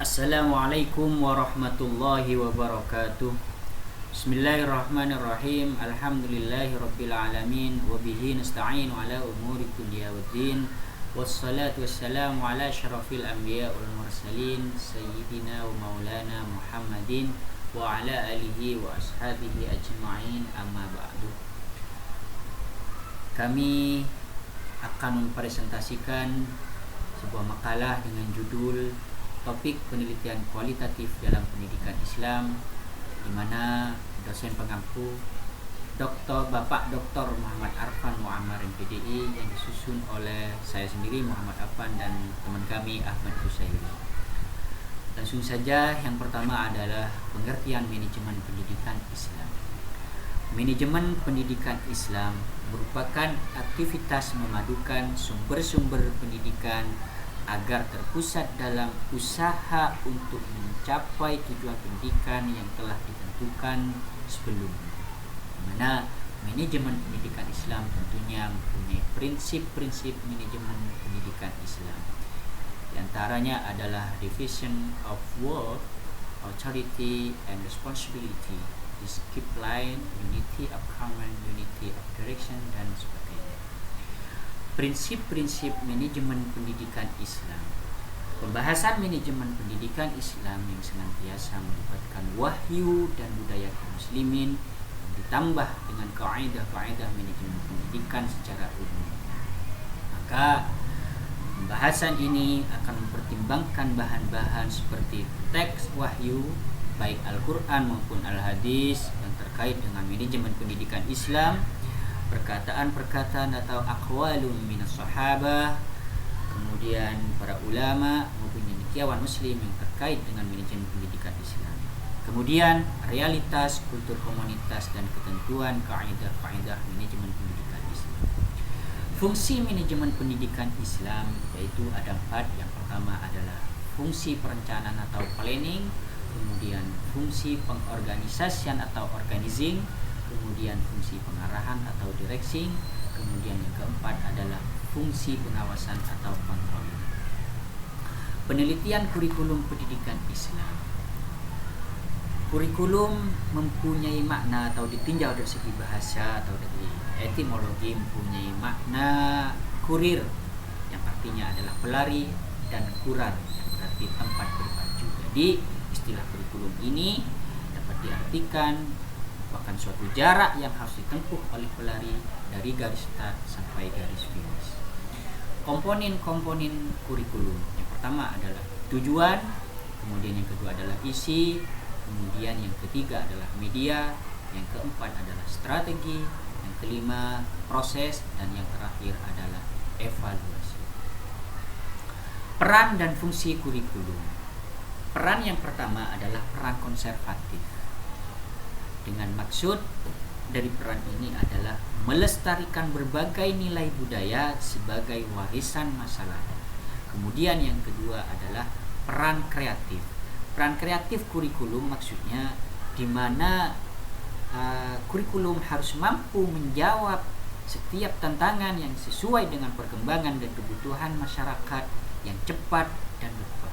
Assalamualaikum warahmatullahi wabarakatuh. Bismillahirrahmanirrahim. Alhamdulillahi alamin wa bihi nasta'inu ala umuri dunya waddin. Wassalatu wassalamu ala asyrafil anbiya wal mursalin sayyidina wa maulana Muhammadin wa ala alihi wa ashabihi ajma'in, amma ba'du. Kami akan mempresentasikan sebuah makalah dengan judul topik penelitian kualitatif dalam pendidikan Islam, di mana dosen pengampu Bapak Dr. Muhammad Arfan Muammar MPDI yang disusun oleh saya sendiri Muhammad Arfan dan teman kami Ahmad Husairi. Langsung saja, yang pertama adalah pengertian manajemen pendidikan Islam. Manajemen pendidikan Islam merupakan aktivitas memadukan sumber-sumber pendidikan agar terpusat dalam usaha untuk mencapai tujuan pendidikan yang telah ditentukan sebelumnya. Di mana manajemen pendidikan Islam tentunya mempunyai prinsip-prinsip manajemen pendidikan Islam. Di antaranya adalah division of work, authority and responsibility, discipline, unity of command, unity of direction, dan sebagainya. Prinsip-prinsip manajemen pendidikan Islam. Pembahasan manajemen pendidikan Islam yang senantiasa melibatkan wahyu dan budaya kaum muslimin, yang ditambah dengan kaidah-kaidah manajemen pendidikan secara umum. Maka pembahasan ini akan mempertimbangkan bahan-bahan seperti teks wahyu, baik Al-Quran maupun Al-Hadis, yang terkait dengan manajemen pendidikan Islam, perkataan-perkataan atau aqwalun minas sahabah, kemudian para ulama maupun cendekiawan muslim yang terkait dengan manajemen pendidikan Islam. Kemudian realitas, kultur komunitas, dan ketentuan kaidah-kaidah manajemen pendidikan Islam. Fungsi manajemen pendidikan Islam yaitu ada 4. Yang pertama adalah fungsi perencanaan atau planning, kemudian fungsi pengorganisasian atau organizing, kemudian fungsi pengarahan atau directing, kemudian yang keempat adalah fungsi pengawasan atau kontrol. Penelitian kurikulum pendidikan Islam. Kurikulum mempunyai makna atau ditinjau dari segi bahasa atau dari etimologi mempunyai makna kurir, yang artinya adalah pelari, dan kurar yang berarti tempat berpacu. Jadi istilah kurikulum ini dapat diartikan bahkan suatu jarak yang harus ditempuh oleh pelari dari garis start sampai garis finish. Komponen-komponen kurikulum. Yang pertama adalah tujuan, kemudian yang kedua adalah isi, kemudian yang ketiga adalah media, yang keempat adalah strategi, yang kelima proses, dan yang terakhir adalah evaluasi. Peran dan fungsi kurikulum. Peran yang pertama adalah peran konservatif. Dengan maksud dari peran ini adalah melestarikan berbagai nilai budaya sebagai warisan masa lalu. Kemudian yang kedua adalah peran kreatif. Peran kreatif kurikulum maksudnya di mana kurikulum harus mampu menjawab setiap tantangan yang sesuai dengan perkembangan dan kebutuhan masyarakat yang cepat dan berubah.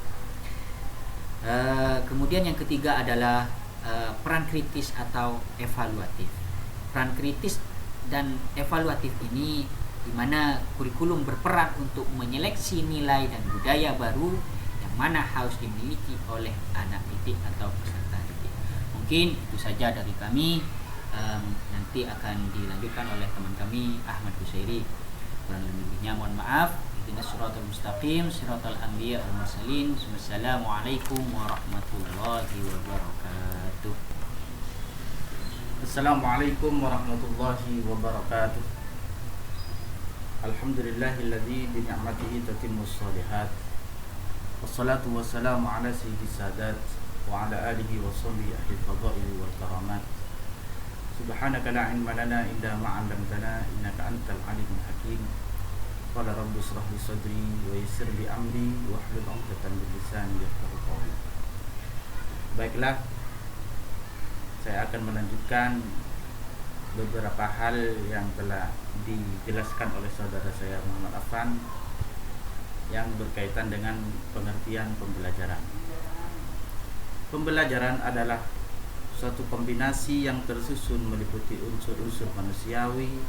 Kemudian yang ketiga adalah peran kritis atau evaluatif. Peran kritis dan evaluatif ini di mana kurikulum berperan untuk menyeleksi nilai dan budaya baru yang mana harus dimiliki oleh anak didik atau peserta didik. Mungkin itu saja dari kami. Nanti akan dilanjutkan oleh teman kami Ahmad Husairi. Kurang lebihnya mohon maaf. Ihdinas siratal mustaqim, siratal anbiya wal mursalin. Wassalamualaikum warahmatullahi wabarakatuh. Assalamualaikum warahmatullahi wabarakatuh. Alhamdulillahilladzi bi ni'matihi tatimmus shalihat. Wassalatu wassalamu ala sayyidis sadat wa ala alihi wa sahbihi ahli fadhaili wal karamat. Subhanaka la ilma lana illa ma 'allamtana innaka antal alimul hakim. Qala rabbi shrah li sadri wa yassir li amri wahlul 'uqdatam min lisani yafqahu qawli. Baiklah, saya akan melanjutkan beberapa hal yang telah dijelaskan oleh saudara saya Muhammad Arfan yang berkaitan dengan pengertian pembelajaran. Pembelajaran adalah suatu kombinasi yang tersusun meliputi unsur-unsur manusiawi,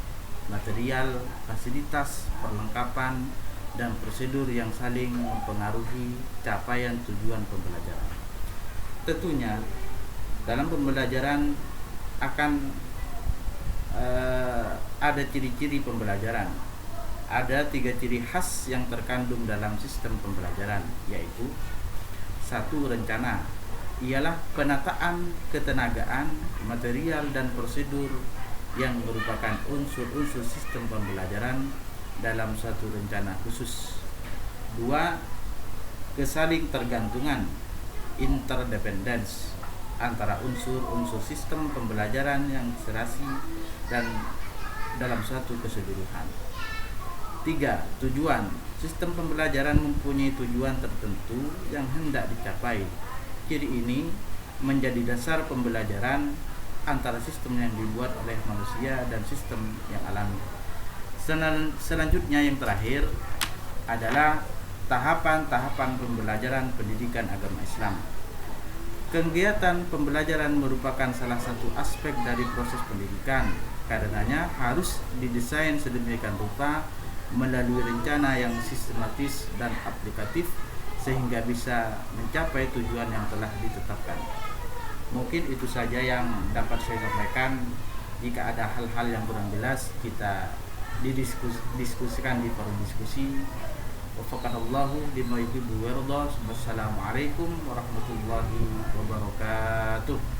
material, fasilitas, perlengkapan, dan prosedur yang saling mempengaruhi capaian tujuan pembelajaran. Tentunya dalam pembelajaran akan ada ciri-ciri pembelajaran. Ada 3 ciri khas yang terkandung dalam sistem pembelajaran, yaitu 1. Rencana, ialah penataan ketenagaan, material, dan prosedur yang merupakan unsur-unsur sistem pembelajaran dalam suatu rencana khusus. 2. Kesaling tergantungan, interdependence, antara unsur-unsur sistem pembelajaran yang serasi dan dalam suatu keseluruhan. 3. Tujuan, sistem pembelajaran mempunyai tujuan tertentu yang hendak dicapai. Ciri ini menjadi dasar pembelajaran antara sistem yang dibuat oleh manusia dan sistem yang alami. Selanjutnya yang terakhir adalah tahapan-tahapan pembelajaran pendidikan agama Islam. Kegiatan pembelajaran merupakan salah satu aspek dari proses pendidikan. Karenanya harus didesain sedemikian rupa melalui rencana yang sistematis dan aplikatif sehingga bisa mencapai tujuan yang telah ditetapkan. Mungkin itu saja yang dapat saya sampaikan. Jika ada hal-hal yang kurang jelas, kita didiskusikan di forum diskusi. Waffaqanallahu lima yuhibbu wa yarda. Wassalamualaikum warahmatullahi wabarakatuh.